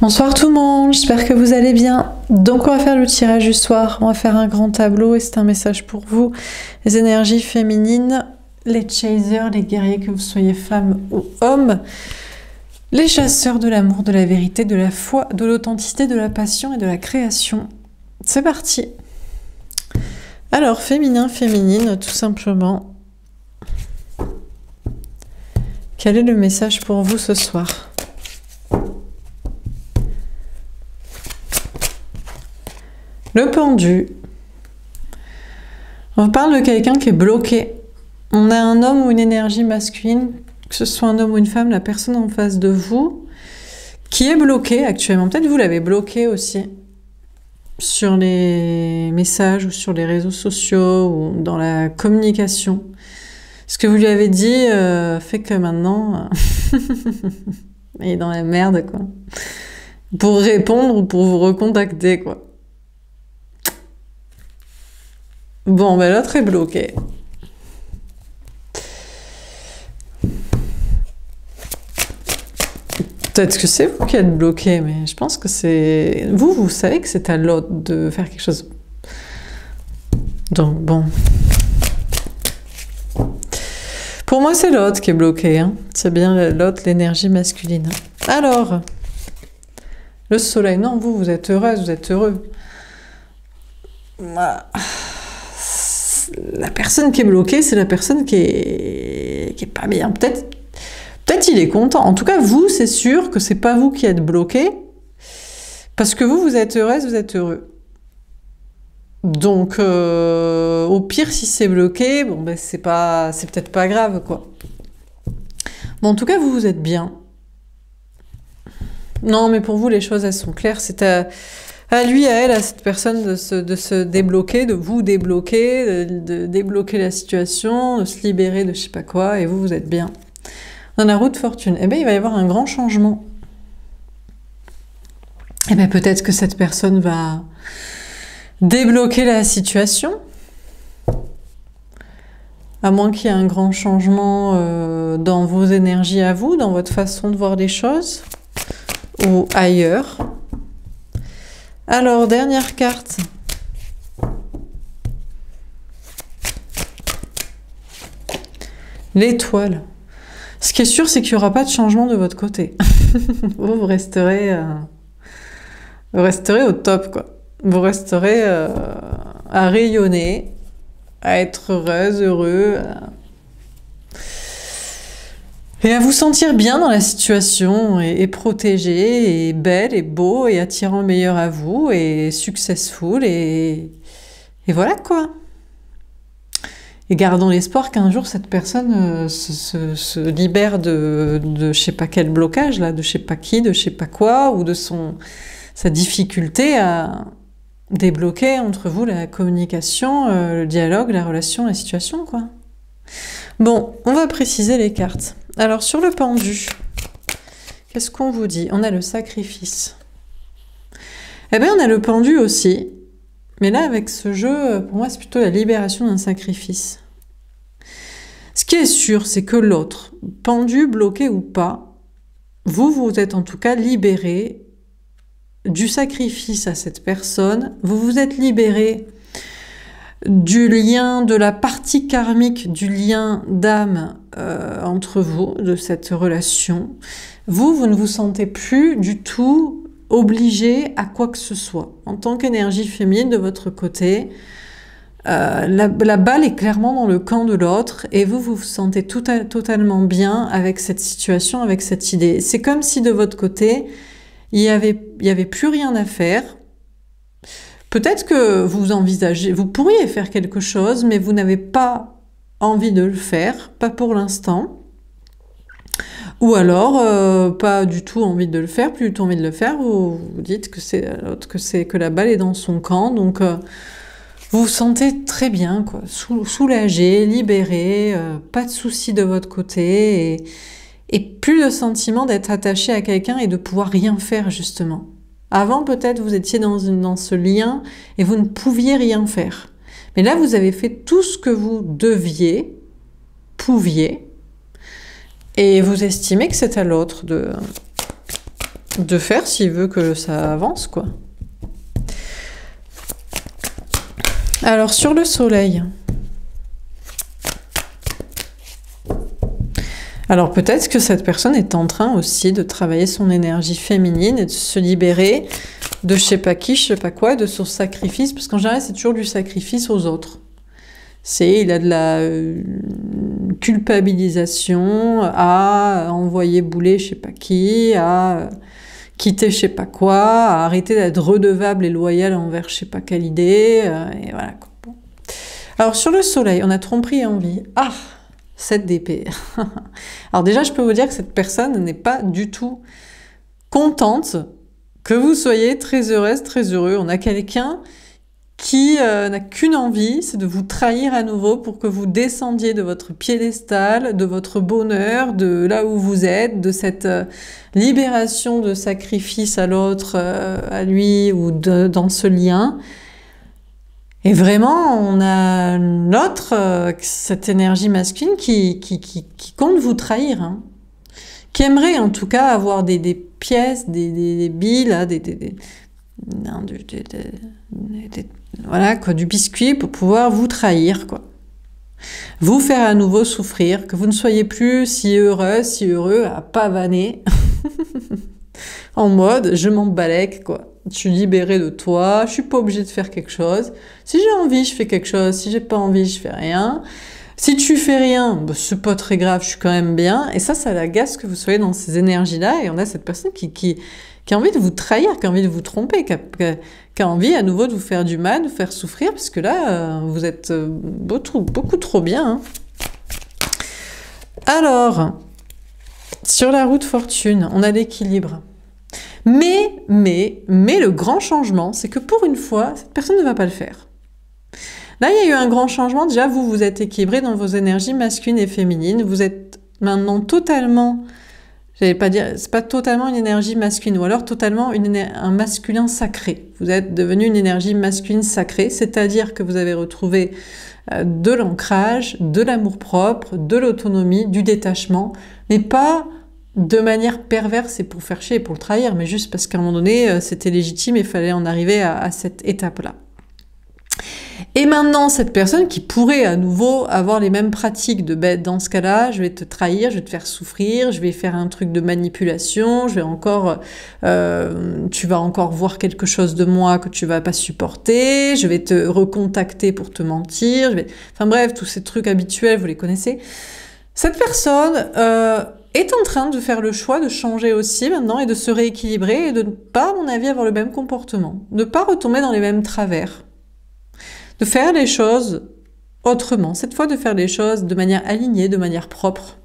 Bonsoir tout le monde, j'espère que vous allez bien. Donc on va faire le tirage du soir, on va faire un grand tableau et c'est un message pour vous. Les énergies féminines, les chasers, les guerriers, que vous soyez femme ou homme, les chasseurs de l'amour, de la vérité, de la foi, de l'authenticité, de la passion et de la création. C'est parti. Alors féminin, féminine, tout simplement. Quel est le message pour vous ce soir ? Le pendu. On parle de quelqu'un qui est bloqué. On a un homme ou une énergie masculine, que ce soit un homme ou une femme, la personne en face de vous, qui est bloquée actuellement. Peut-être vous l'avez bloqué aussi sur les messages ou sur les réseaux sociaux ou dans la communication. Ce que vous lui avez dit fait que maintenant, il est dans la merde, quoi. Pour répondre ou pour vous recontacter, quoi. Bon, ben l'autre est bloqué. Peut-être que c'est vous qui êtes bloqué, mais je pense que c'est... Vous savez que c'est à l'autre de faire quelque chose. Donc, bon. Pour moi, c'est l'autre qui est bloqué. Hein. C'est bien l'autre, l'énergie masculine. Alors, le soleil. Non, vous êtes heureuse, vous êtes heureux. Voilà. La personne qui est bloquée, c'est la personne qui est pas bien. Peut-être il est content. En tout cas, vous, c'est sûr que c'est pas vous qui êtes bloqué, parce que vous êtes heureuse, vous êtes heureux. Donc, au pire, si c'est bloqué, bon, ben c'est peut-être pas grave, quoi. Bon, en tout cas, vous êtes bien. Non, mais pour vous, les choses, elles sont claires. C'est à lui, à elle, à cette personne de se débloquer, de vous débloquer, de débloquer la situation, de se libérer de je sais pas quoi, et vous êtes bien. Dans la roue de fortune, eh bien, il va y avoir un grand changement. Eh bien, peut-être que cette personne va débloquer la situation, à moins qu'il y ait un grand changement dans vos énergies à vous, dans votre façon de voir les choses, ou ailleurs. Alors, dernière carte. L'étoile. Ce qui est sûr, c'est qu'il n'y aura pas de changement de votre côté. vous resterez au top, quoi. Vous resterez à rayonner, à être heureuse, heureux, et à vous sentir bien dans la situation, et protégé, et belle, et beau, et attirant le meilleur à vous, et successful, et voilà, quoi. Et gardons l'espoir qu'un jour, cette personne se libère de je sais pas quel blocage, là, de je sais pas qui, de je sais pas quoi, ou de sa difficulté à débloquer entre vous la communication, le dialogue, la relation, la situation, quoi. Bon, on va préciser les cartes. Alors, sur le pendu, qu'est-ce qu'on vous dit? On a le sacrifice. Eh bien, on a le pendu aussi. Mais là, avec ce jeu, pour moi, c'est plutôt la libération d'un sacrifice. Ce qui est sûr, c'est que l'autre, pendu, bloqué ou pas, vous êtes en tout cas libéré du sacrifice à cette personne. Vous vous êtes libéré du lien, de la partie karmique, du lien d'âme entre vous, de cette relation. Vous ne vous sentez plus du tout obligé à quoi que ce soit. En tant qu'énergie féminine de votre côté, la balle est clairement dans le camp de l'autre et vous vous sentez totalement bien avec cette situation, avec cette idée. C'est comme si de votre côté, il y avait plus rien à faire. Peut-être que vous pourriez faire quelque chose, mais vous n'avez pas envie de le faire, pas pour l'instant. Ou alors, pas du tout envie de le faire, plus du tout envie de le faire, vous dites que c'est l'autre, que la balle est dans son camp, donc vous vous sentez très bien, quoi, soulagé, libéré, pas de soucis de votre côté, et plus le sentiment d'être attaché à quelqu'un et de pouvoir rien faire, justement. Avant, peut-être, vous étiez dans ce lien et vous ne pouviez rien faire. Mais là, vous avez fait tout ce que vous pouviez, et vous estimez que c'est à l'autre de faire s'il veut que ça avance, quoi. Alors, sur le soleil. Alors, peut-être que cette personne est en train aussi de travailler son énergie féminine et de se libérer de je sais pas qui, je sais pas quoi, de son sacrifice, parce qu'en général, c'est toujours du sacrifice aux autres. Il a de la culpabilisation à envoyer bouler je sais pas qui, à quitter je sais pas quoi, à arrêter d'être redevable et loyal envers je sais pas quelle idée, et voilà. Bon. Alors sur le soleil, on a tromperie et envie. Ah, 7 d'épée. Alors déjà, je peux vous dire que cette personne n'est pas du tout contente que vous soyez très heureuse, très heureux. On a quelqu'un qui n'a qu'une envie, c'est de vous trahir à nouveau pour que vous descendiez de votre piédestal, de votre bonheur, de là où vous êtes, de cette libération de sacrifice à l'autre, à lui, ou dans ce lien. Et vraiment, on a l'autre, cette énergie masculine qui compte vous trahir, hein. Qui aimerait en tout cas avoir des pièces, des billes, là, voilà, quoi, du biscuit pour pouvoir vous trahir, quoi. Vous faire à nouveau souffrir, que vous ne soyez plus si heureux, si heureux à pavaner en mode je m'en balèque, quoi. Je suis libérée de toi, je suis pas obligée de faire quelque chose. Si j'ai envie, je fais quelque chose. Si j'ai pas envie, je fais rien. Si tu fais rien, bah, c'est pas très grave, je suis quand même bien. Et ça l'agace que vous soyez dans ces énergies-là. Et on a cette personne qui a envie de vous trahir, qui a envie de vous tromper, qui a envie à nouveau de vous faire du mal, de vous faire souffrir, parce que là, vous êtes beaucoup trop bien, hein. Alors, sur la roue de fortune, on a l'équilibre. Mais le grand changement, c'est que pour une fois, cette personne ne va pas le faire. Là, il y a eu un grand changement. Déjà, vous êtes équilibré dans vos énergies masculines et féminines. Vous êtes maintenant totalement, j'allais pas dire, c'est pas totalement une énergie masculine, ou alors totalement un masculin sacré. Vous êtes devenu une énergie masculine sacrée, c'est-à-dire que vous avez retrouvé de l'ancrage, de l'amour-propre, de l'autonomie, du détachement, mais pas de manière perverse et pour faire chier et pour le trahir, mais juste parce qu'à un moment donné, c'était légitime et il fallait en arriver à cette étape-là. Et maintenant, cette personne qui pourrait à nouveau avoir les mêmes pratiques de bête, dans ce cas-là, je vais te trahir, je vais te faire souffrir, je vais faire un truc de manipulation, je vais encore, tu vas encore voir quelque chose de moi que tu vas pas supporter, je vais te recontacter pour te mentir, enfin bref, tous ces trucs habituels, vous les connaissez. Cette personne est en train de faire le choix de changer aussi maintenant et de se rééquilibrer et de ne pas, à mon avis, avoir le même comportement, de ne pas retomber dans les mêmes travers. De faire les choses autrement, cette fois de faire les choses de manière alignée, de manière propre.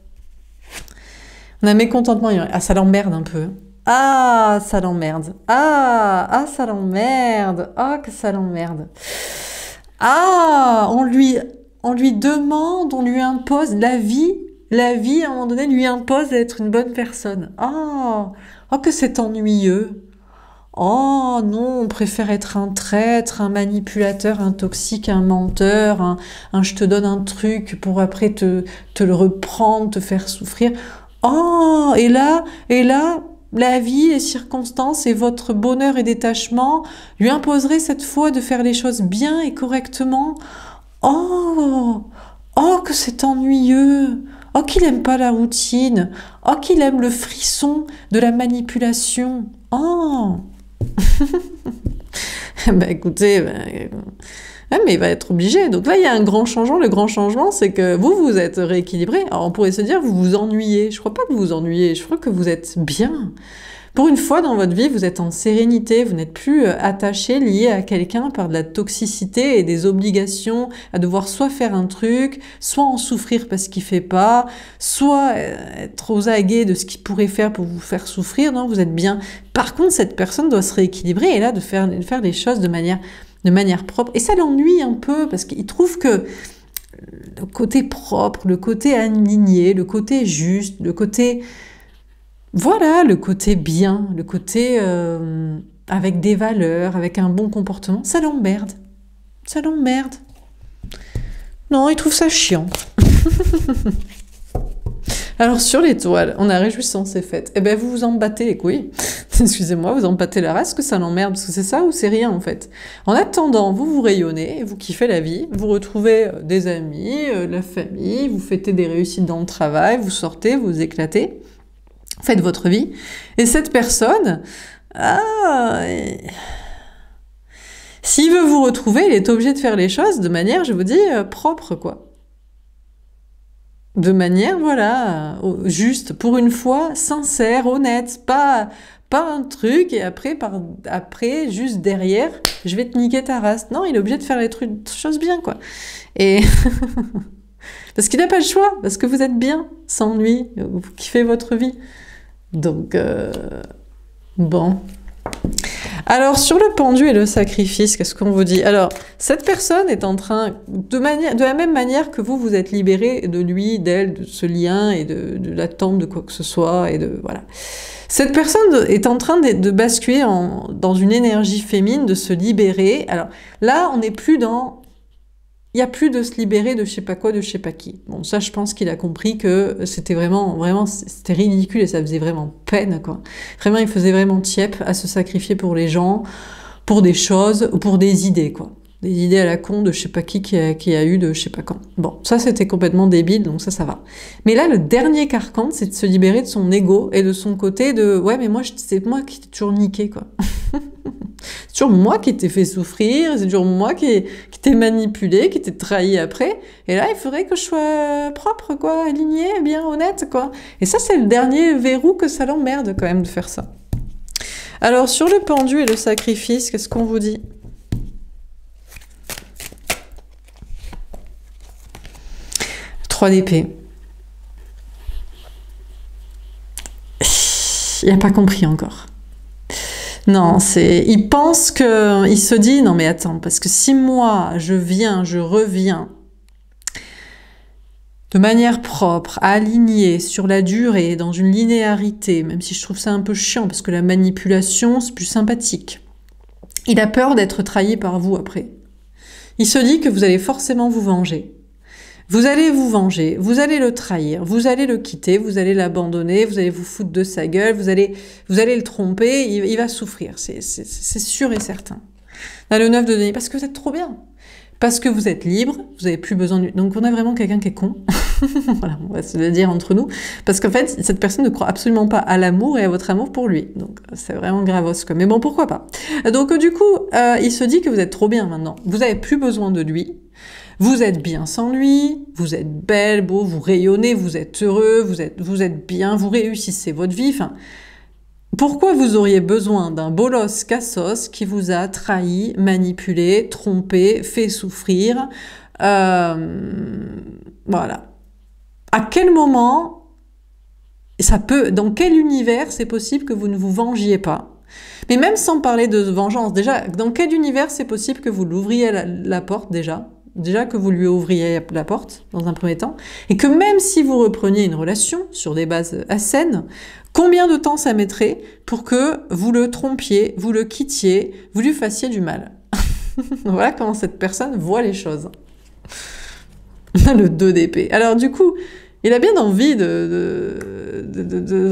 On a mécontentement, ça l'emmerde un peu. Ah, ça l'emmerde. Ah, ça l'emmerde. Ah, que ça l'emmerde. Ah, on lui demande, on lui impose la vie, à un moment donné, lui impose d'être une bonne personne. Oh, que c'est ennuyeux. Oh non, on préfère être un traître, un manipulateur, un toxique, un menteur, un je te donne un truc pour après te le reprendre, te faire souffrir. Oh, et là, la vie, les circonstances et votre bonheur et détachement lui imposeraient cette fois de faire les choses bien et correctement. Oh, que c'est ennuyeux. Oh, qu'il aime pas la routine. Oh, qu'il aime le frisson de la manipulation. Oh. Écoutez, mais il va être obligé. Donc là, il y a un grand changement. Le grand changement, c'est que vous êtes rééquilibré. Alors, on pourrait se dire, vous vous ennuyez. Je crois pas que vous vous ennuyez. Je crois que vous êtes bien. Pour une fois dans votre vie, vous êtes en sérénité. Vous n'êtes plus attaché, lié à quelqu'un par de la toxicité et des obligations à devoir soit faire un truc, soit en souffrir parce qu'il fait pas, soit être aux aguets de ce qu'il pourrait faire pour vous faire souffrir. Non, vous êtes bien. Par contre, cette personne doit se rééquilibrer et là, de faire les choses de manière propre. Et ça l'ennuie un peu parce qu'il trouve que le côté propre, le côté aligné, le côté juste, le côté... Voilà, le côté bien, le côté avec des valeurs, avec un bon comportement, ça l'emmerde. Ça l'emmerde. Non, il trouve ça chiant. Alors sur l'étoile, on a réjouissance et fête. Eh ben vous vous en battez les couilles. Excusez-moi, vous en battez la race, que ça l'emmerde, parce que c'est ça ou c'est rien en fait. En attendant, vous vous rayonnez, vous kiffez la vie, vous retrouvez des amis, la famille, vous fêtez des réussites dans le travail, vous sortez, vous vous éclatez, faites votre vie. Et cette personne, s'il veut vous retrouver, il est obligé de faire les choses de manière, je vous dis, propre quoi. De manière, voilà, juste, pour une fois, sincère, honnête, pas un truc, et après, juste derrière, je vais te niquer ta race. Non, il est obligé de faire les choses bien, quoi. Et parce qu'il n'a pas le choix, parce que vous êtes bien, sans lui, vous kiffez votre vie. Donc, bon... Alors, sur le pendu et le sacrifice, qu'est-ce qu'on vous dit? Alors, cette personne est en train, de la même manière que vous êtes libéré de lui, d'elle, de ce lien et de l'attente de quoi que ce soit, et de, voilà. Cette personne est en train de basculer dans une énergie féminine, de se libérer. Alors, là, on n'est plus dans... Il n'y a plus de se libérer de je sais pas quoi, de je sais pas qui. Bon, ça, je pense qu'il a compris que c'était vraiment, c'était ridicule et ça faisait vraiment peine, quoi. Vraiment, il faisait vraiment tiep à se sacrifier pour les gens, pour des choses ou pour des idées, quoi. Des idées à la con de je sais pas qui a eu de je sais pas quand. Bon, ça, c'était complètement débile, donc ça va. Mais là, le dernier carcan, c'est de se libérer de son ego et de son côté de ouais, mais moi, c'est moi qui t'ai toujours niqué, quoi. C'est toujours moi qui t'ai fait souffrir, c'est toujours moi qui t'ai manipulé, qui t'ai trahi après. Et là, il faudrait que je sois propre, quoi, alignée, bien honnête, quoi. Et ça, c'est le dernier verrou que ça l'emmerde, quand même, de faire ça. Alors, sur le pendu et le sacrifice, qu'est-ce qu'on vous dit? 3 d'épée. Il n'a pas compris encore. Non, il pense que, il se dit, non mais attends, parce que si moi, je reviens de manière propre, alignée, sur la durée, dans une linéarité, même si je trouve ça un peu chiant, parce que la manipulation, c'est plus sympathique. Il a peur d'être trahi par vous après. Il se dit que vous allez forcément vous venger. Vous allez vous venger, vous allez le trahir, vous allez le quitter, vous allez l'abandonner, vous allez vous foutre de sa gueule, vous allez le tromper, il va souffrir, c'est sûr et certain. Là, le 9 de denier, parce que vous êtes trop bien. Parce que vous êtes libre, vous n'avez plus besoin de... Donc on a vraiment quelqu'un qui est con. Voilà, on va se le dire entre nous. Parce qu'en fait, cette personne ne croit absolument pas à l'amour et à votre amour pour lui. Donc c'est vraiment gravos, quoi. Mais bon, pourquoi pas. Donc du coup, il se dit que vous êtes trop bien maintenant. Vous n'avez plus besoin de lui. Vous êtes bien sans lui, vous êtes belle, beau, vous rayonnez, vous êtes heureux, vous êtes bien, vous réussissez votre vie. Enfin, pourquoi vous auriez besoin d'un bolos cassos qui vous a trahi, manipulé, trompé, fait souffrir? Voilà. À quel moment dans quel univers c'est possible que vous ne vous vengiez pas? Mais même sans parler de vengeance, déjà, dans quel univers c'est possible que vous l'ouvriez la porte déjà que vous lui ouvriez la porte, dans un premier temps, et que même si vous repreniez une relation sur des bases saines, combien de temps ça mettrait pour que vous le trompiez, vous le quittiez, vous lui fassiez du mal? Voilà comment cette personne voit les choses. Le 2 d'épée. Alors du coup, il a bien envie de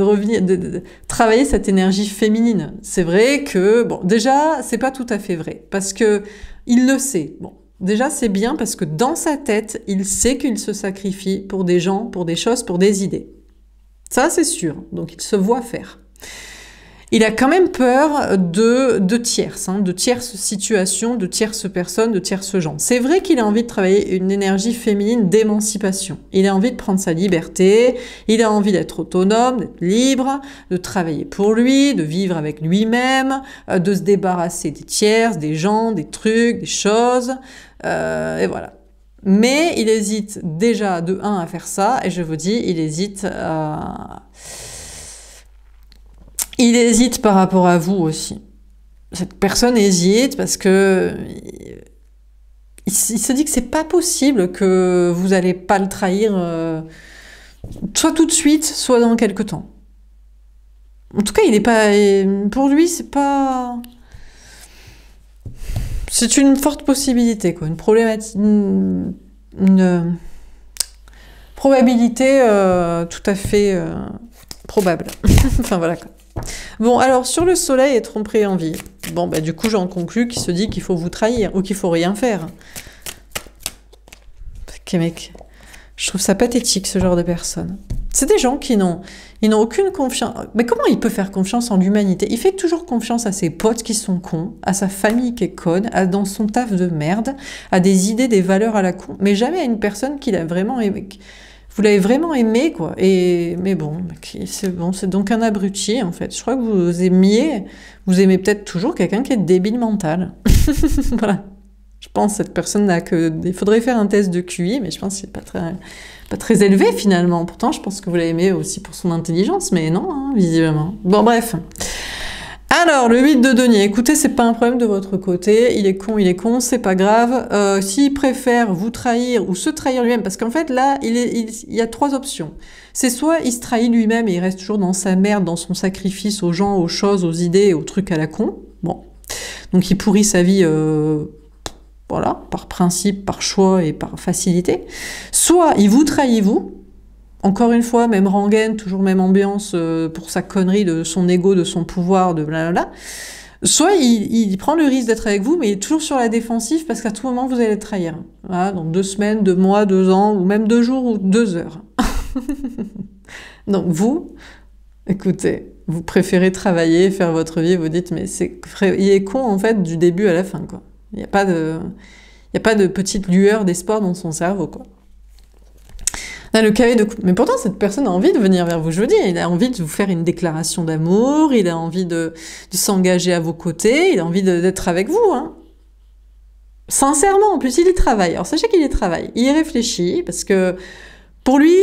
revenir, de travailler cette énergie féminine. C'est vrai que, bon, déjà, c'est pas tout à fait vrai, parce que il le sait. Bon, déjà, c'est bien parce que dans sa tête, il sait qu'il se sacrifie pour des gens, pour des choses, pour des idées. Ça, c'est sûr. Donc, il se voit faire. Il a quand même peur de tierces, de tierces situations, de tierces personnes, de tierces gens. C'est vrai qu'il a envie de travailler une énergie féminine d'émancipation. Il a envie de prendre sa liberté, il a envie d'être autonome, d'être libre, de travailler pour lui, de vivre avec lui-même, de se débarrasser des tierces, des gens, des trucs, des choses, et voilà. Mais il hésite déjà de 1 à faire ça, et je vous dis, il hésite par rapport à vous aussi. Cette personne hésite parce que il se dit que c'est pas possible que vous allez pas le trahir, soit tout de suite, soit dans quelque temps. En tout cas, il est pas, pour lui, c'est pas, c'est une forte possibilité, quoi, une problématique, Probabilité tout à fait probable. Enfin voilà quoi. Bon, alors sur le soleil et tromperie en vie. Bon, bah du coup, j'en conclus qu'il se dit qu'il faut vous trahir ou qu'il faut rien faire. Ok, mec. Je trouve ça pathétique, ce genre de personnes. C'est des gens qui n'ont aucune confiance. Mais comment il peut faire confiance en l'humanité? Il fait toujours confiance à ses potes qui sont cons, à sa famille qui est conne, dans son taf de merde, à des idées, des valeurs à la con, mais jamais à une personne qu'il a vraiment aimé. Vous l'avez vraiment aimé, quoi. Mais bon, c'est donc un abruti, en fait. Je crois que vous aimez peut-être toujours quelqu'un qui est débile mental. Voilà. Je pense que cette personne n'a que... Il faudrait faire un test de QI, mais je pense que c'est pas très élevé, finalement. Pourtant, je pense que vous l'avez aussi pour son intelligence, mais non, hein, visiblement. Bon, bref. Alors, le 8 de denier. Écoutez, c'est pas un problème de votre côté. Il est con, c'est pas grave. S'il préfère vous trahir ou se trahir lui-même, parce qu'en fait, là, il y a 3 options. C'est soit il se trahit lui-même et il reste toujours dans sa merde, dans son sacrifice aux gens, aux choses, aux idées, aux trucs à la con. Bon. Donc, il pourrit sa vie... Voilà, par principe, par choix et par facilité. Soit il vous trahit, vous. Encore une fois, même rengaine, toujours même ambiance pour sa connerie de son ego, de son pouvoir, de blablabla. Soit il prend le risque d'être avec vous, mais il est toujours sur la défensive parce qu'à tout moment, vous allez le trahir. Voilà, donc 2 semaines, 2 mois, 2 ans, ou même 2 jours ou 2 heures. Donc vous, écoutez, vous préférez travailler, faire votre vie, vous dites, mais il est con en fait du début à la fin, quoi. Il n'y a pas de petite lueur d'espoir dans son cerveau, quoi. Là, le cahier de coupe. Mais pourtant, cette personne a envie de venir vers vous, je vous dis. Il a envie de vous faire une déclaration d'amour, il a envie de s'engager à vos côtés, il a envie d'être avec vous, hein. Sincèrement, en plus, il y travaille. Alors, sachez qu'il y travaille. Il y réfléchit, parce que pour lui,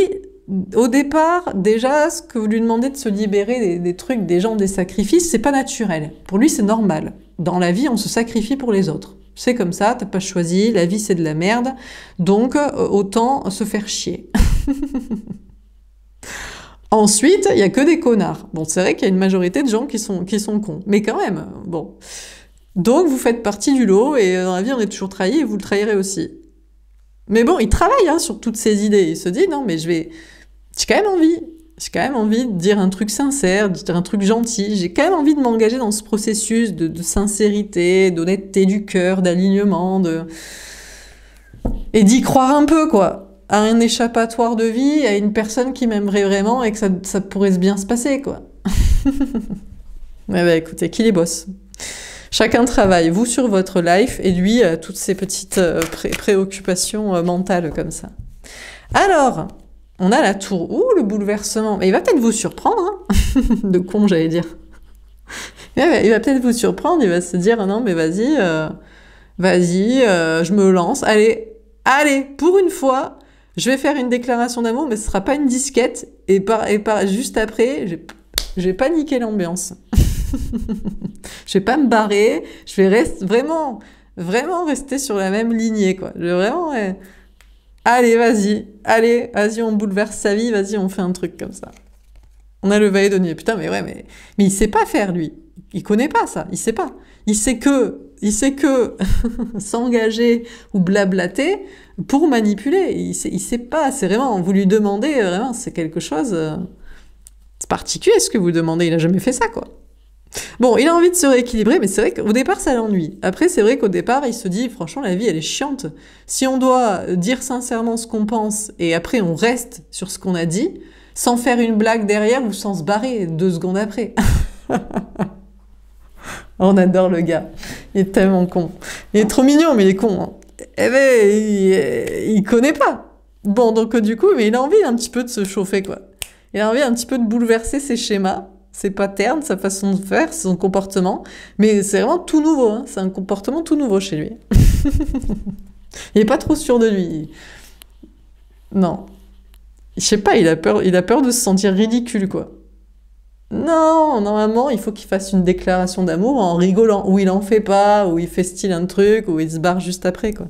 au départ, déjà, ce que vous lui demandez de se libérer des trucs, des gens, des sacrifices, c'est pas naturel. Pour lui, c'est normal. Dans la vie, on se sacrifie pour les autres. C'est comme ça, t'as pas choisi, la vie c'est de la merde, donc autant se faire chier. Ensuite, il y a que des connards. Bon, c'est vrai qu'il y a une majorité de gens qui sont cons, mais quand même, bon. Donc vous faites partie du lot, et dans la vie on est toujours trahi, et vous le trahirez aussi. Mais bon, il travaille hein, sur toutes ces idées, il se dit, non mais j'ai quand même envie de dire un truc sincère, de dire un truc gentil. J'ai quand même envie de m'engager dans ce processus de sincérité, d'honnêteté du cœur, d'alignement, et d'y croire un peu, quoi. À un échappatoire de vie, à une personne qui m'aimerait vraiment et que ça pourrait bien se passer, quoi. Ouais, bah écoutez, qui les bosse? Chacun travaille, vous sur votre life, et lui, toutes ces petites préoccupations mentales comme ça. Alors... on a la tour. Ouh, le bouleversement. Mais il va peut-être vous surprendre, hein. De con, j'allais dire. Il va peut-être vous surprendre, il va se dire, non, mais vas-y, je me lance. Allez, pour une fois, je vais faire une déclaration d'amour, mais ce sera pas une disquette. Et juste après, je vais pas niquer l'ambiance. Je vais pas me barrer, je vais vraiment rester sur la même lignée, quoi. Je vais vraiment... allez, vas-y, on bouleverse sa vie, vas-y, on fait un truc comme ça. On a le valet de nuit. Putain, mais ouais, mais il sait pas faire, lui. Il connaît pas ça, il sait pas. Il sait que s'engager ou blablater pour manipuler. Il sait pas, c'est vraiment, vous lui demandez, vraiment, c'est quelque chose... c'est particulier ce que vous demandez, il a jamais fait ça, quoi. Bon, il a envie de se rééquilibrer, mais c'est vrai qu'au départ, ça l'ennuie. Après, c'est vrai qu'au départ, il se dit, franchement, la vie, elle est chiante. Si on doit dire sincèrement ce qu'on pense, et après, on reste sur ce qu'on a dit, sans faire une blague derrière ou sans se barrer 2 secondes après. On adore le gars. Il est tellement con. Il est trop mignon, mais il est con. Hein. Eh ben, il connaît pas. Bon, donc du coup, mais il a envie un petit peu de se chauffer, quoi. Il a envie un petit peu de bouleverser ses schémas, ses patterns, sa façon de faire, son comportement. Mais c'est vraiment tout nouveau, hein. C'est un comportement tout nouveau chez lui. Il est pas trop sûr de lui. Non. Je sais pas, il a peur de se sentir ridicule, quoi. Non, normalement, il faut qu'il fasse une déclaration d'amour en rigolant, ou il en fait pas, ou il fait style un truc, ou il se barre juste après, quoi.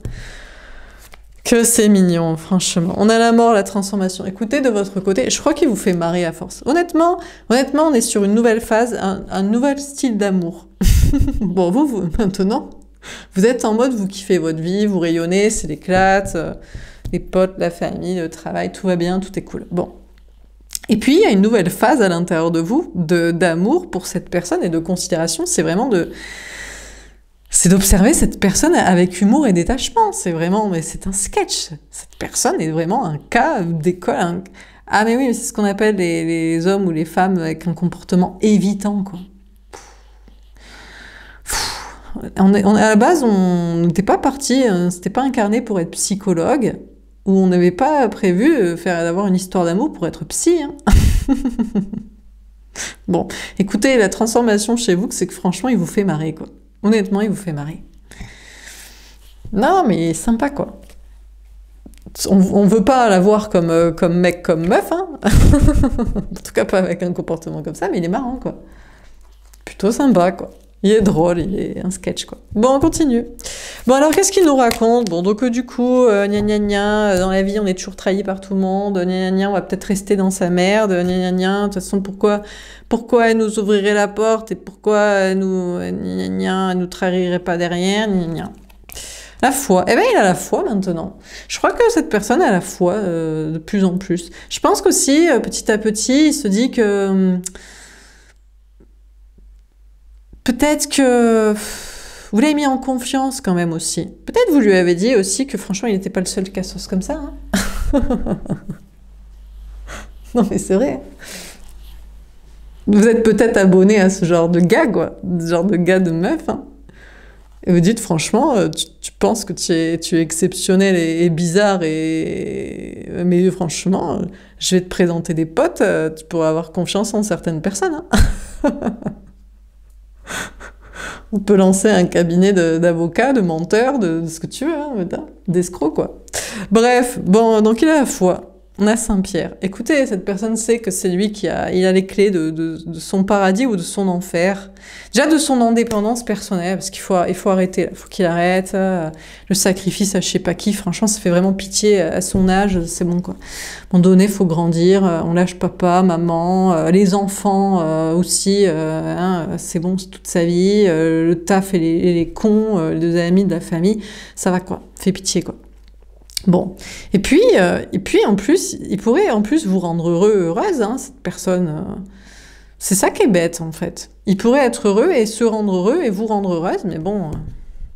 Que c'est mignon, franchement. On a la mort, la transformation. Écoutez, de votre côté, je crois qu'il vous fait marrer à force. Honnêtement, on est sur une nouvelle phase, un nouvel style d'amour. Bon, vous, maintenant, vous êtes en mode, vous kiffez votre vie, vous rayonnez, c'est l'éclate, Les potes, la famille, le travail, tout va bien, tout est cool. Bon. Et puis, il y a une nouvelle phase à l'intérieur de vous, d'amour pour cette personne et de considération. C'est vraiment c'est d'observer cette personne avec humour et détachement. C'est vraiment, mais c'est un sketch. Cette personne est vraiment un cas d'école. Ah, mais oui, c'est ce qu'on appelle les hommes ou les femmes avec un comportement évitant, quoi. À la base, on n'était pas parti, c'était pas incarné pour être psychologue, ou on n'avait pas prévu d'avoir une histoire d'amour pour être psy. Hein. Bon, écoutez, la transformation chez vous, c'est que franchement, il vous fait marrer, quoi. Honnêtement, il vous fait marrer. Non, mais sympa, quoi. On veut pas l'avoir comme mec, comme meuf, hein. En tout cas, pas avec un comportement comme ça, mais il est marrant, quoi. Plutôt sympa, quoi. Il est drôle, il est un sketch, quoi. Bon, on continue. Bon, alors, qu'est-ce qu'il nous raconte? Bon, donc, du coup, gna gna gna, dans la vie, on est toujours trahi par tout le monde, gna gna gna, on va peut-être rester dans sa merde, gna gna gna, de toute façon, pourquoi elle nous ouvrirait la porte, et pourquoi elle nous trahirait pas derrière, gna gna gna. La foi. Eh bien, il a la foi maintenant. Je crois que cette personne a la foi de plus en plus. Je pense qu'aussi, petit à petit, il se dit que peut-être que vous l'avez mis en confiance quand même aussi. Peut-être vous lui avez dit aussi que franchement, il n'était pas le seul cassos comme ça. Hein. Non, mais c'est vrai. Vous êtes peut-être abonné à ce genre de gars, quoi. Ce genre de gars de meuf, hein. Et vous dites, franchement, tu penses que tu es exceptionnel et bizarre, mais franchement, je vais te présenter des potes, tu pourras avoir confiance en certaines personnes. Hein. On peut lancer un cabinet d'avocats, de menteurs, de ce que tu veux, hein, d'escrocs, quoi. Bref, bon, donc il a la foi. On a Saint-Pierre. Écoutez, cette personne sait que c'est lui il a les clés de son paradis ou de son enfer. Déjà de son indépendance personnelle, parce qu'il faut arrêter. Il faut qu'il arrête. Le sacrifice à je sais pas qui, franchement, ça fait vraiment pitié à son âge. C'est bon, quoi. À un moment donné, il faut grandir. On lâche papa, maman, les enfants aussi. Hein, c'est bon, c'est toute sa vie. Le taf et les cons, les deux amis de la famille, ça va, quoi. Fait pitié, quoi. Bon, et puis en plus, il pourrait en plus vous rendre heureuse, hein, cette personne. C'est ça qui est bête, en fait. Il pourrait être heureux et se rendre heureux et vous rendre heureuse, mais bon,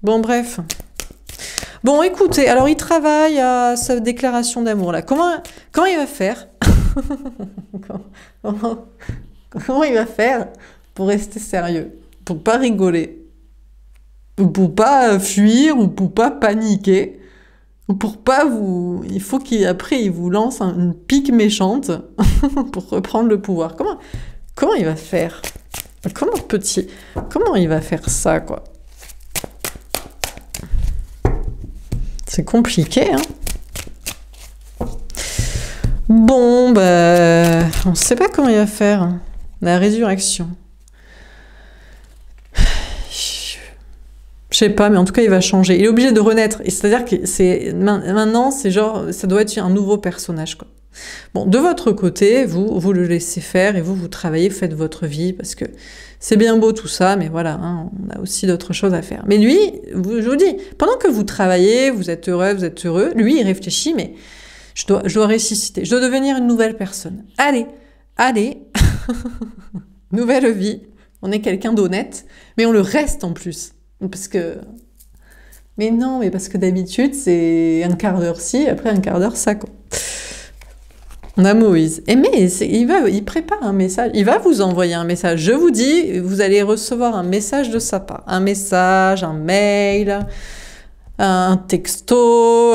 bref. Bon, écoutez, alors il travaille à sa déclaration d'amour, là. Comment il va faire? Comment il va faire pour rester sérieux? Pour pas rigoler? Pour pas fuir ou pour pas paniquer? Pour pas vous... Il faut qu'après, il vous lance une pique méchante pour reprendre le pouvoir. Comment il va faire? Comment il va faire ça, quoi? C'est compliqué, hein? Bon, on sait pas comment il va faire. Hein. La résurrection. Je sais pas, mais en tout cas, il va changer. Il est obligé de renaître. Et c'est-à-dire que maintenant, c'est genre, ça doit être un nouveau personnage, quoi. Bon, de votre côté, vous le laissez faire et vous travaillez, faites votre vie, parce que c'est bien beau tout ça, mais voilà, hein, on a aussi d'autres choses à faire. Mais lui, je vous dis, pendant que vous travaillez, vous êtes heureux, lui, il réfléchit, mais je dois ressusciter, je dois devenir une nouvelle personne. Allez, nouvelle vie, on est quelqu'un d'honnête, mais on le reste en plus. Parce que d'habitude, c'est un quart d'heure ci, après un quart d'heure ça, quoi. On a Moïse. Il prépare un message. Il va vous envoyer un message. Je vous dis, vous allez recevoir un message de sa part. Un message, un mail, un texto,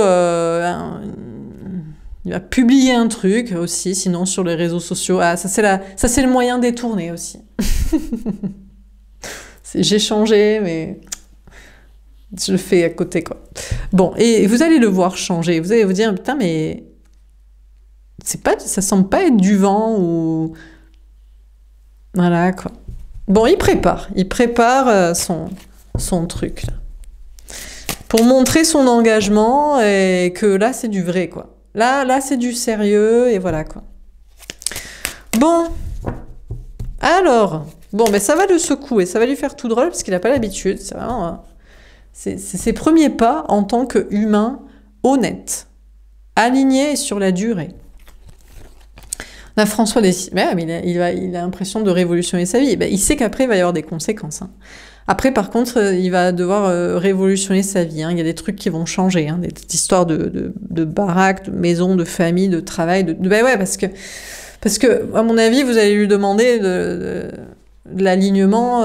il va publier un truc aussi, sinon sur les réseaux sociaux. Ah, ça c'est le moyen détourné aussi. J'ai changé, mais je le fais à côté, quoi. Bon, et vous allez le voir changer. Vous allez vous dire, putain, mais ça semble pas être du vent ou... Voilà, quoi. Bon, il prépare son truc, là. Pour montrer son engagement et que là, c'est du vrai, quoi. Là, c'est du sérieux et voilà, quoi. Bon. Alors... Bon, mais ça va le secouer, ça va lui faire tout drôle parce qu'il n'a pas l'habitude. C'est vraiment... c'est ses premiers pas en tant qu'humain honnête. aligné et sur la durée. On a François Dessy. Mais il a l'impression de révolutionner sa vie. Ben, il sait qu'après, il va y avoir des conséquences. Hein. Après, par contre, il va devoir révolutionner sa vie. Hein. Il y a des trucs qui vont changer. Hein. Des histoires de baraque, de maison, de famille, de travail. Ben ouais, parce que, à mon avis, vous allez lui demander de l'alignement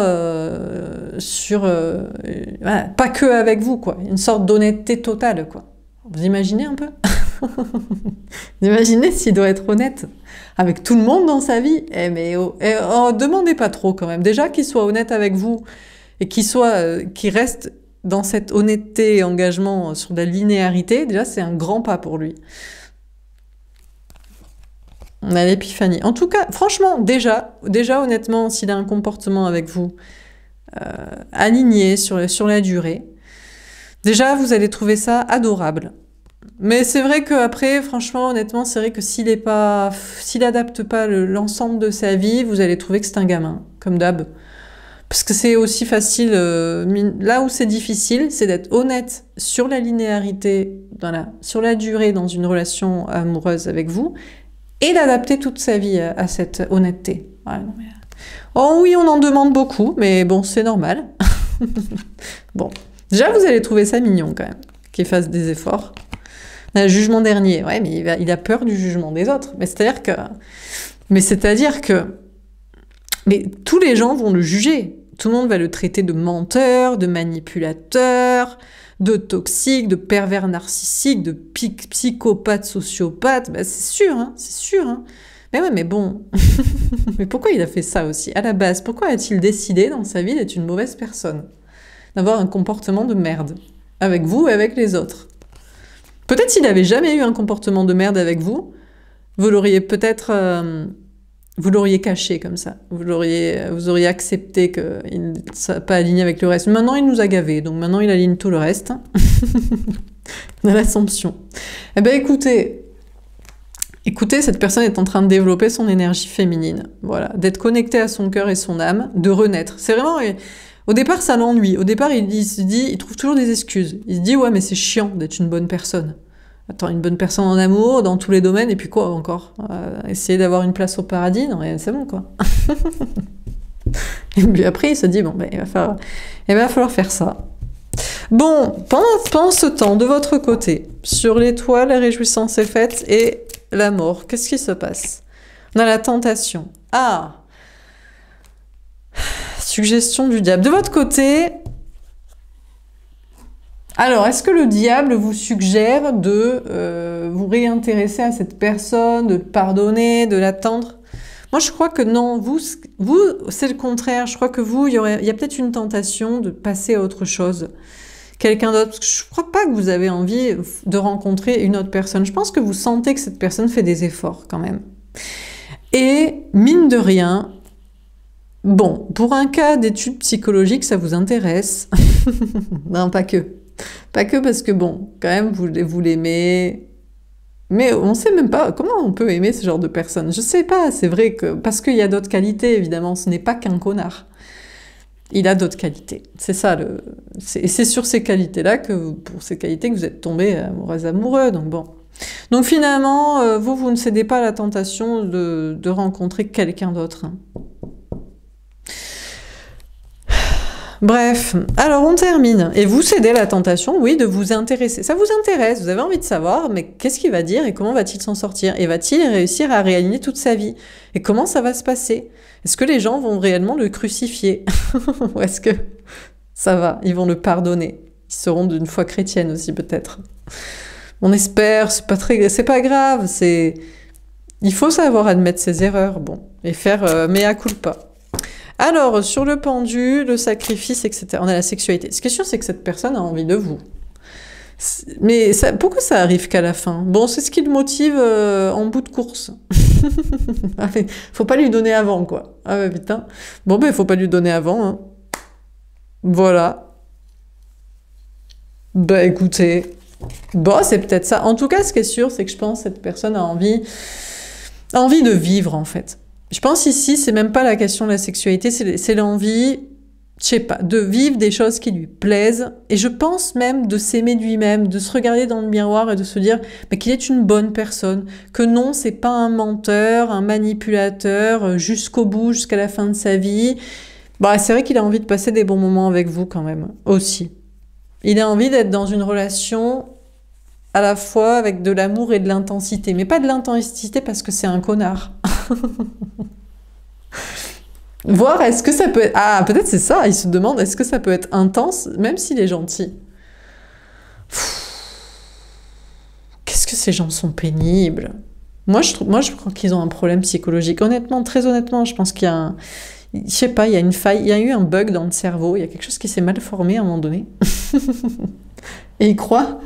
sur... voilà, pas que avec vous, quoi. Une sorte d'honnêteté totale, quoi. Vous imaginez un peu? Vous imaginez s'il doit être honnête avec tout le monde dans sa vie? Demandez pas trop quand même. Déjà qu'il soit honnête avec vous et qu'il reste dans cette honnêteté et engagement sur la linéarité, déjà c'est un grand pas pour lui. On a l'épiphanie. En tout cas, franchement, déjà honnêtement, s'il a un comportement avec vous aligné sur la durée, déjà vous allez trouver ça adorable. Mais c'est vrai qu'après, franchement, honnêtement, c'est vrai que s'il adapte pas l'ensemble de sa vie, vous allez trouver que c'est un gamin, comme d'hab. Parce que c'est aussi facile, là où c'est difficile, c'est d'être honnête sur la linéarité, sur la durée dans une relation amoureuse avec vous, et d'adapter toute sa vie à cette honnêteté. Ouais, non, mais... Oh oui, on en demande beaucoup, mais bon, c'est normal. Bon, déjà, vous allez trouver ça mignon quand même, qu'il fasse des efforts. Le jugement dernier, ouais, mais il a peur du jugement des autres. Mais c'est-à-dire que mais tous les gens vont le juger. Tout le monde va le traiter de menteur, de manipulateur, de toxique, de pervers narcissique, de psychopathe, sociopathe. Bah, c'est sûr, hein, c'est sûr. Hein. Mais ouais, mais bon. Mais pourquoi il a fait ça aussi? À la base, pourquoi a-t-il décidé dans sa vie d'être une mauvaise personne? D'avoir un comportement de merde. Avec vous et avec les autres. Peut-être s'il n'avait jamais eu un comportement de merde avec vous, vous l'auriez peut-être... vous l'auriez caché comme ça. Vous auriez accepté qu'il ne soit pas aligné avec le reste. Maintenant, il nous a gavés, donc maintenant, il aligne tout le reste. On a l'Assomption. Eh bien, écoutez, cette personne est en train de développer son énergie féminine. Voilà, d'être connectée à son cœur et son âme, de renaître. C'est vraiment... Au départ, ça l'ennuie. Au départ, il trouve toujours des excuses. Il se dit, ouais, mais c'est chiant d'être une bonne personne. Attends, une bonne personne en amour, dans tous les domaines, et puis quoi encore? Essayer d'avoir une place au paradis? Non, c'est bon, quoi. Et puis après, il se dit, bon, ben, il va falloir faire ça. Bon, pendant ce temps, de votre côté, sur l'étoile, la réjouissance est faite, et la mort, qu'est-ce qui se passe? On a la tentation. Ah! Suggestion du diable. De votre côté, alors, est-ce que le diable vous suggère de vous réintéresser à cette personne, de pardonner, de l'attendre? Moi, je crois que non. Vous c'est le contraire. Je crois que vous, il y a peut-être une tentation de passer à autre chose. Quelqu'un d'autre. Parce que je ne crois pas que vous avez envie de rencontrer une autre personne. Je pense que vous sentez que cette personne fait des efforts quand même. Et mine de rien... Bon, pour un cas d'études psychologiques, ça vous intéresse? Non, pas que. Pas que parce que, bon, quand même, vous l'aimez. Mais on ne sait même pas comment on peut aimer ce genre de personne. Je ne sais pas, c'est vrai que... Parce qu'il y a d'autres qualités, évidemment. Ce n'est pas qu'un connard. Il a d'autres qualités. C'est ça, c'est sur ces qualités-là pour ces qualités que vous êtes tombés amoureux. Donc bon. Donc finalement, vous ne cédez pas à la tentation de rencontrer quelqu'un d'autre. Hein. Bref, alors on termine. Et vous cédez à la tentation, oui, de vous intéresser. Ça vous intéresse, vous avez envie de savoir, mais qu'est-ce qu'il va dire et comment va-t-il s'en sortir? Et va-t-il réussir à réaligner toute sa vie? Et comment ça va se passer? Est-ce que les gens vont réellement le crucifier? Ou est-ce que ça va? Ils vont le pardonner. Ils seront d'une foi chrétienne aussi, peut-être. On espère, c'est pas grave, il faut savoir admettre ses erreurs, bon, et faire mea culpa. Alors, sur le pendu, le sacrifice, etc. On a la sexualité. Ce qui est sûr, c'est que cette personne a envie de vous. Mais pourquoi ça arrive qu'à la fin? Bon, c'est ce qui le motive en bout de course. Faut pas lui donner avant, quoi. Ah ouais, putain. Bon, ben, faut pas lui donner avant. Hein. Voilà. Bah, écoutez. Bon, c'est peut-être ça. En tout cas, ce qui est sûr, c'est que je pense que cette personne a envie de vivre, en fait. Je pense ici, c'est même pas la question de la sexualité, c'est l'envie je sais pas, de vivre des choses qui lui plaisent, et je pense même de s'aimer lui-même, de se regarder dans le miroir et de se dire mais qu'il est une bonne personne, que non, c'est pas un menteur, un manipulateur, jusqu'au bout, jusqu'à la fin de sa vie. Bah, c'est vrai qu'il a envie de passer des bons moments avec vous quand même, aussi. Il a envie d'être dans une relation à la fois avec de l'amour et de l'intensité, mais pas de l'intensité parce que c'est un connard. Voir est-ce que ça peut être... Ah, peut-être c'est ça, il se demande est-ce que ça peut être intense, même s'il est gentil. Qu'est-ce que ces gens sont pénibles. Moi, je crois qu'ils ont un problème psychologique. Honnêtement, très honnêtement, je pense qu'il y a un... Je sais pas, il y a une faille, il y a eu un bug dans le cerveau, il y a quelque chose qui s'est mal formé à un moment donné. Et il croit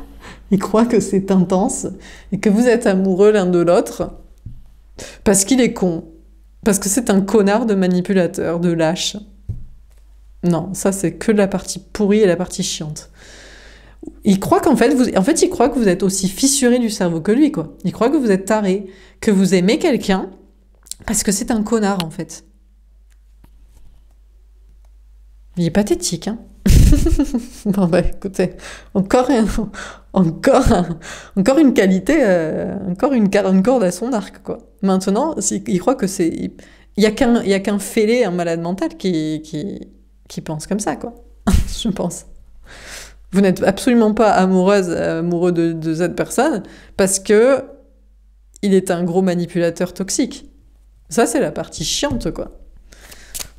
que c'est intense et que vous êtes amoureux l'un de l'autre parce qu'il est con. Parce que c'est un connard de manipulateur, de lâche. Non, ça c'est que la partie pourrie et la partie chiante. Il croit qu'en fait, il croit que vous êtes aussi fissuré du cerveau que lui, quoi. Il croit que vous êtes taré, que vous aimez quelqu'un parce que c'est un connard, en fait. Il est pathétique, hein. Bon bah écoutez, encore une qualité, encore une corde à son arc, quoi. Maintenant, il croit que c'est... Il y a qu'un fêlé, un malade mental qui pense comme ça, quoi. Je pense. Vous n'êtes absolument pas amoureux de cette personne parce que il est un gros manipulateur toxique. Ça, c'est la partie chiante, quoi.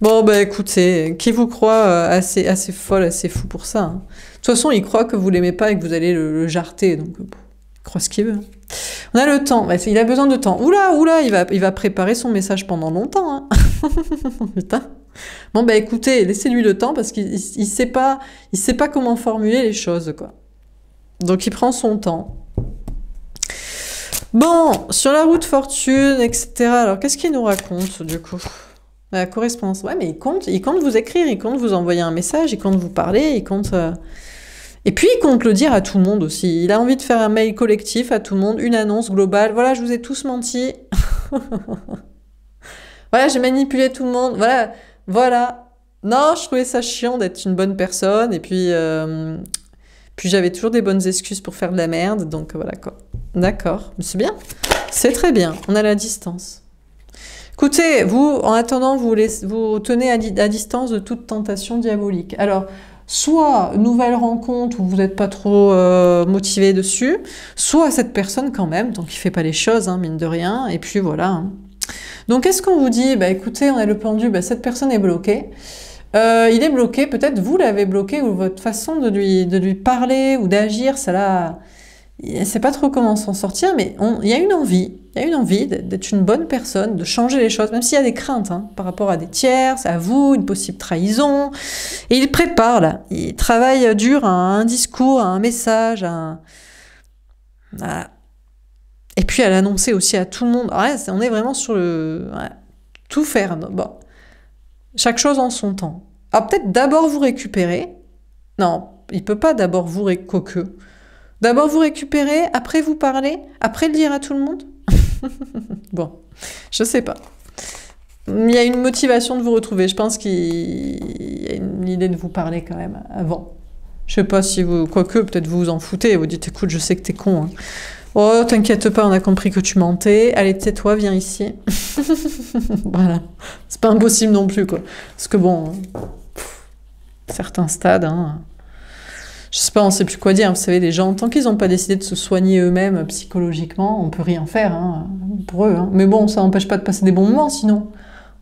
Bon, bah écoutez, qui vous croit assez folle, assez fou pour ça, hein. De toute façon, il croit que vous l'aimez pas et que vous allez le jarter, donc il croit ce qu'il veut. On a le temps, bah, il a besoin de temps. Oula, il va préparer son message pendant longtemps, hein. Putain. Bon, bah écoutez, laissez-lui le temps parce qu'il sait pas comment formuler les choses, quoi. Donc il prend son temps. Bon, sur la route fortune, etc. Alors, qu'est-ce qu'il nous raconte, du coup ? La correspondance. Ouais, mais il compte vous écrire, il compte vous envoyer un message, il compte vous parler, il compte... Et puis, il compte le dire à tout le monde aussi. Il a envie de faire un mail collectif à tout le monde, une annonce globale. Voilà, je vous ai tous menti. Voilà, j'ai manipulé tout le monde. Voilà. Non, je trouvais ça chiant d'être une bonne personne. Et puis j'avais toujours des bonnes excuses pour faire de la merde. Donc, voilà, quoi. D'accord. Mais c'est bien. C'est très bien. On a la distance. Écoutez, vous, en attendant, vous tenez à distance de toute tentation diabolique. Alors, soit nouvelle rencontre où vous n'êtes pas trop motivé dessus, soit cette personne quand même, donc il fait pas les choses, hein, mine de rien, et puis voilà. Hein. Donc, qu'est-ce qu'on vous dit? Bah écoutez, on a le pendu, bah, cette personne est bloquée. Il est bloqué, peut-être vous l'avez bloqué, ou votre façon de lui parler ou d'agir, ça l'a... Il ne sait pas trop comment s'en sortir, mais il y a une envie. Il y a une envie d'être une bonne personne, de changer les choses, même s'il y a des craintes hein, par rapport à des tiers, à vous, une possible trahison. Et il prépare, là. Il travaille dur à un discours, à un message, Et puis à l'annoncer aussi à tout le monde. Alors là, on est vraiment sur le... Ouais, tout faire. Bon. Chaque chose en son temps. Alors peut-être d'abord vous récupérer. Non, il peut pas d'abord vous récupérer. D'abord vous récupérer, après vous parler, après le dire à tout le monde. Bon, je sais pas. Il y a une motivation de vous retrouver. Je pense qu'il y a une idée de vous parler quand même avant. Je sais pas si vous... Quoique, peut-être vous vous en foutez. Vous dites, écoute, je sais que t'es con. Hein. Oh, t'inquiète pas, on a compris que tu mentais. Allez, tais-toi, viens ici. Voilà. C'est pas impossible non plus, quoi. Parce que bon... certains stades... Hein, je sais pas, on sait plus quoi dire. Vous savez, les gens, tant qu'ils n'ont pas décidé de se soigner eux-mêmes psychologiquement, on peut rien faire hein, pour eux. Hein. Mais bon, ça n'empêche pas de passer des bons moments, sinon.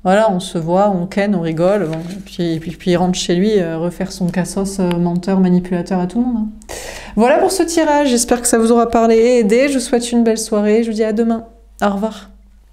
Voilà, on se voit, on ken, on rigole, bon, puis il rentre chez lui refaire son cassos menteur, manipulateur à tout le monde. Hein. Voilà pour ce tirage. J'espère que ça vous aura parlé et aidé. Je vous souhaite une belle soirée. Je vous dis à demain. Au revoir.